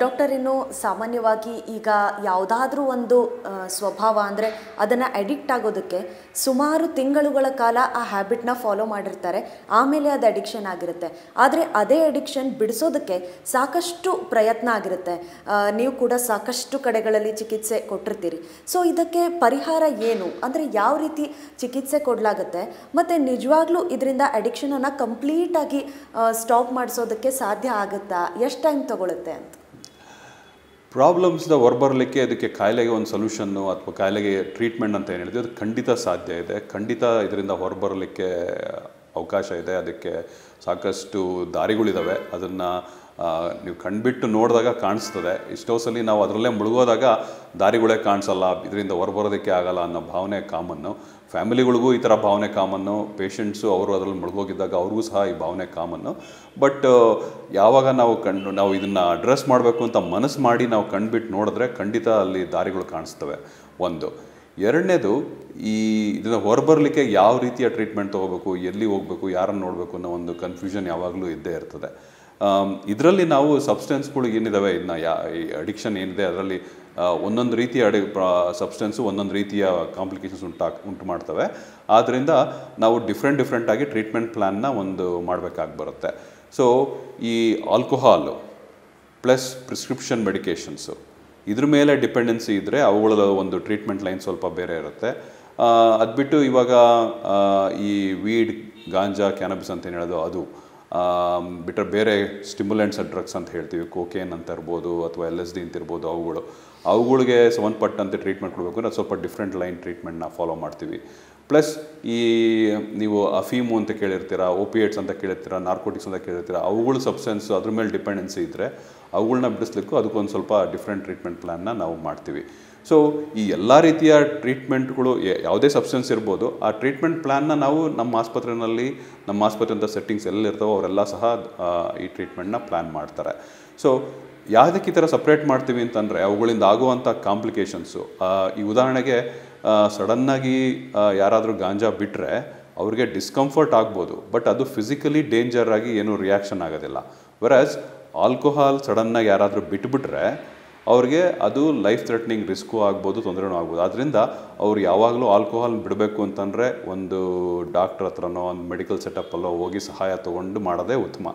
Doctor, ಇನ್ನು ಸಾಮಾನ್ಯವಾಗಿ ಈಗ ಯಾವುದಾದ್ರೂ ಒಂದು ಸ್ವಭಾವ ಅಂದರೆ ಅದನ್ನು ಅಡಿಕ್ಟ್ ಆಗೋದಕ್ಕೆ ಸುಮಾರು ತಿಂಗಳುಗಳ ಕಾಲ ಆ ಹ್ಯಾಬಿಟ್ನ ಫಾಲೋ ಮಾಡಿರ್ತಾರೆ, ಆಮೇಲೆ ಅದು ಅಡಿಕ್ಷನ್ ಆಗಿರುತ್ತೆ. ಆದರೆ ಅದೇ ಅಡಿಕ್ಷನ್ ಬಿಡಿಸೋದಕ್ಕೆ ಸಾಕಷ್ಟು ಪ್ರಯತ್ನ ಆಗಿರುತ್ತೆ. ನೀವು ಕೂಡ ಸಾಕಷ್ಟು ಕಡೆಗಳಲ್ಲಿ ಚಿಕಿತ್ಸೆ ಕೊಟ್ಟಿರ್ತೀರಿ. ಸೊ ಇದಕ್ಕೆ ಪರಿಹಾರ ಏನು, ಅಂದರೆ ಯಾವ ರೀತಿ ಚಿಕಿತ್ಸೆ ಕೊಡಲಾಗುತ್ತೆ, ಮತ್ತು ನಿಜವಾಗ್ಲೂ ಇದರಿಂದ ಅಡಿಕ್ಷನನ್ನು ಕಂಪ್ಲೀಟಾಗಿ ಸ್ಟಾಪ್ ಮಾಡಿಸೋದಕ್ಕೆ ಸಾಧ್ಯ ಆಗುತ್ತಾ, ಎಷ್ಟು ಟೈಮ್ ತಗೊಳುತ್ತೆ ಅಂತ? ಪ್ರಾಬ್ಲಮ್ಸ್ನ ಹೊರಬರಲಿಕ್ಕೆ ಅದಕ್ಕೆ ಕಾಯಿಲೆಗೆ ಒಂದು ಸೊಲ್ಯೂಷನ್ನು ಅಥವಾ ಕಾಯಿಲೆಗೆ ಟ್ರೀಟ್ಮೆಂಟ್ ಅಂತ ಏನು ಹೇಳಿದ್ವಿ, ಅದು ಖಂಡಿತ ಸಾಧ್ಯ ಇದೆ. ಖಂಡಿತ ಇದರಿಂದ ಹೊರಬರಲಿಕ್ಕೆ ಅವಕಾಶ ಇದೆ. ಅದಕ್ಕೆ ಸಾಕಷ್ಟು ದಾರಿಗಳಿದ್ದಾವೆ. ಅದನ್ನು ನೀವು ಕಣ್ಬಿಟ್ಟು ನೋಡಿದಾಗ ಕಾಣಿಸ್ತದೆ. ಎಷ್ಟೋ ಸಲ ನಾವು ಅದರಲ್ಲೇ ಮುಳುಗೋದಾಗ ದಾರಿಗಳೇ ಕಾಣಿಸಲ್ಲ, ಇದರಿಂದ ಹೊರಬರೋದಕ್ಕೆ ಆಗಲ್ಲ ಅನ್ನೋ ಭಾವನೆ ಕಾಮನ್ನು. ಫ್ಯಾಮಿಲಿಗಳಿಗೂ ಈ ಥರ ಭಾವನೆ ಕಾಮನ್ನು, ಪೇಷಂಟ್ಸು ಅವರು ಅದರಲ್ಲಿ ಮುಳುಗೋಗಿದ್ದಾಗ ಅವ್ರಿಗೂ ಸಹ ಈ ಭಾವನೆ ಕಾಮನ್ನು. ಬಟ್ ಯಾವಾಗ ನಾವು ಇದನ್ನು ಅಡ್ರೆಸ್ ಮಾಡಬೇಕು ಅಂತ ಮನಸ್ಸು ಮಾಡಿ ನಾವು ಕಣ್ಬಿಟ್ಟು ನೋಡಿದ್ರೆ ಖಂಡಿತ ಅಲ್ಲಿ ದಾರಿಗಳು ಕಾಣಿಸ್ತವೆ. ಒಂದು. ಎರಡನೇದು, ಇದನ್ನು ಹೊರಬರಲಿಕ್ಕೆ ಯಾವ ರೀತಿಯ ಟ್ರೀಟ್ಮೆಂಟ್ ತೊಗೋಬೇಕು, ಎಲ್ಲಿ ಹೋಗಬೇಕು, ಯಾರನ್ನು ನೋಡಬೇಕು ಅನ್ನೋ ಒಂದು ಕನ್ಫ್ಯೂಷನ್ ಯಾವಾಗಲೂ ಇದ್ದೇ ಇರ್ತದೆ. ಇದರಲ್ಲಿ ನಾವು ಸಬ್ಸ್ಟೆನ್ಸ್ಗಳು ಏನಿದ್ದಾವೆ, ಇದನ್ನ ಅಡಿಕ್ಷನ್ ಏನಿದೆ ಅದರಲ್ಲಿ ಒಂದೊಂದು ರೀತಿಯ ಸಬ್ಸ್ಟೆನ್ಸು ಒಂದೊಂದು ರೀತಿಯ ಕಾಂಪ್ಲಿಕೇಶನ್ಸ್ ಉಂಟು ಮಾಡ್ತವೆ. ಆದ್ದರಿಂದ ನಾವು ಡಿಫ್ರೆಂಟಾಗಿ ಟ್ರೀಟ್ಮೆಂಟ್ ಪ್ಲ್ಯಾನ್ನ ಒಂದು ಮಾಡಬೇಕಾಗಿ ಬರುತ್ತೆ. ಸೊ ಈ ಆಲ್ಕೋಹಾಲು ಪ್ಲಸ್ ಪ್ರಿಸ್ಕ್ರಿಪ್ಷನ್ ಮೆಡಿಕೇಷನ್ಸು ಇದ್ರ ಮೇಲೆ ಡಿಪೆಂಡೆನ್ಸಿ ಇದ್ದರೆ ಅವುಗಳ ಒಂದು ಟ್ರೀಟ್ಮೆಂಟ್ ಲೈನ್ ಸ್ವಲ್ಪ ಬೇರೆ ಇರುತ್ತೆ. ಅದು ಬಿಟ್ಟು ಇವಾಗ ಈ ವೀಡ್, ಗಾಂಜಾ, ಕ್ಯಾನಬಿಸ್ ಅಂತ ಏನು ಹೇಳೋದು ಅದು ಬಿಟ್ಟರೆ ಬೇರೆ ಸ್ಟಿಮ್ಯುಲೆಂಟ್ಸ್ ಆ್ಯಂಡ್ ಡ್ರಗ್ಸ್ ಅಂತ ಹೇಳ್ತೀವಿ, ಕೋಕೇನ್ ಅಂತ ಇರ್ಬೋದು ಅಥವಾ LSD ಅಂತ ಇರ್ಬೋದು, ಅವುಗಳಿಗೆ ಸಂಬಂಧಪಟ್ಟಂತೆ ಟ್ರೀಟ್ಮೆಂಟ್ ಕೊಡಬೇಕು ಅಂದರೆ ಸ್ವಲ್ಪ ಡಿಫ್ರೆಂಟ್ ಲೈನ್ ಟ್ರೀಟ್ಮೆಂಟ್ನ ಫಾಲೋ ಮಾಡ್ತೀವಿ. ಪ್ಲಸ್ ನೀವು ಅಫೀಮು ಅಂತ ಕೇಳಿರ್ತೀರ, ಓಪಿಯೇಟ್ಸ್ ಅಂತ ಕೇಳಿರ್ತೀರ, ನಾರ್ಕೋಟಿಕ್ಸ್ ಅಂತ ಕೇಳಿರ್ತೀರ, ಅವುಗಳು ಸಬ್ಸ್ಟೆನ್ಸ್ ಅದ್ರ ಮೇಲೆ ಡಿಪೆಂಡೆನ್ಸಿ ಇದ್ದರೆ ಅವುಗಳನ್ನ ಬಿಡಿಸ್ಲಿಕ್ಕೂ ಅದಕ್ಕೊಂದು ಸ್ವಲ್ಪ ಡಿಫ್ರೆಂಟ್ ಟ್ರೀಟ್ಮೆಂಟ್ ಪ್ಲ್ಯಾನ್ನ ನಾವು ಮಾಡ್ತೀವಿ. ಸೊ ಈ ಎಲ್ಲ ರೀತಿಯ ಟ್ರೀಟ್ಮೆಂಟ್ಗಳು ಯಾವುದೇ ಸಬ್ಸ್ಟೆನ್ಸ್ ಇರ್ಬೋದು, ಆ ಟ್ರೀಟ್ಮೆಂಟ್ ಪ್ಲ್ಯಾನ್ನ ನಾವು ನಮ್ಮ ಆಸ್ಪತ್ರೆ ಅಂತ ಸೆಟ್ಟಿಂಗ್ಸ್ ಎಲ್ಲಿರ್ತಾವೋ ಅವರೆಲ್ಲ ಸಹ ಈ ಟ್ರೀಟ್ಮೆಂಟ್ನ ಪ್ಲ್ಯಾನ್ ಮಾಡ್ತಾರೆ. ಸೊ ಯಾವುದಕ್ಕೆ ಈ ಥರ ಸಪ್ರೇಟ್ ಮಾಡ್ತೀವಿ ಅಂತಂದರೆ ಅವುಗಳಿಂದ ಆಗುವಂಥ ಕಾಂಪ್ಲಿಕೇಶನ್ಸು, ಈ ಉದಾಹರಣೆಗೆ ಸಡನ್ನಾಗಿ ಯಾರಾದರೂ ಗಾಂಜಾ ಬಿಟ್ಟರೆ ಅವ್ರಿಗೆ ಡಿಸ್ಕಂಫರ್ಟ್ ಆಗ್ಬೋದು, ಬಟ್ ಅದು ಫಿಸಿಕಲಿ ಡೇಂಜರ್ ಆಗಿ ಏನೂ ರಿಯಾಕ್ಷನ್ ಆಗೋದಿಲ್ಲ. ವೆರಾಸ್ ಆಲ್ಕೋಹಾಲ್ ಸಡನ್ನಾಗಿ ಯಾರಾದರೂ ಬಿಟ್ಬಿಟ್ರೆ ಅವ್ರಿಗೆ ಅದು ಲೈಫ್ ಥ್ರೆಟ್ನಿಂಗ್ ರಿಸ್ಕು ಆಗ್ಬೋದು, ತೊಂದರೆನೂ ಆಗ್ಬೋದು. ಆದ್ದರಿಂದ ಅವ್ರು ಯಾವಾಗಲೂ ಆಲ್ಕೋಹಾಲ್ ಬಿಡಬೇಕು ಅಂತಂದರೆ ಒಂದು ಡಾಕ್ಟ್ರ್ ಹತ್ರನೋ ಒಂದು ಮೆಡಿಕಲ್ ಸೆಟಪ್ಪಲ್ಲೋ ಹೋಗಿ ಸಹಾಯ ತೊಗೊಂಡು ಮಾಡೋದೇ ಉತ್ತಮ.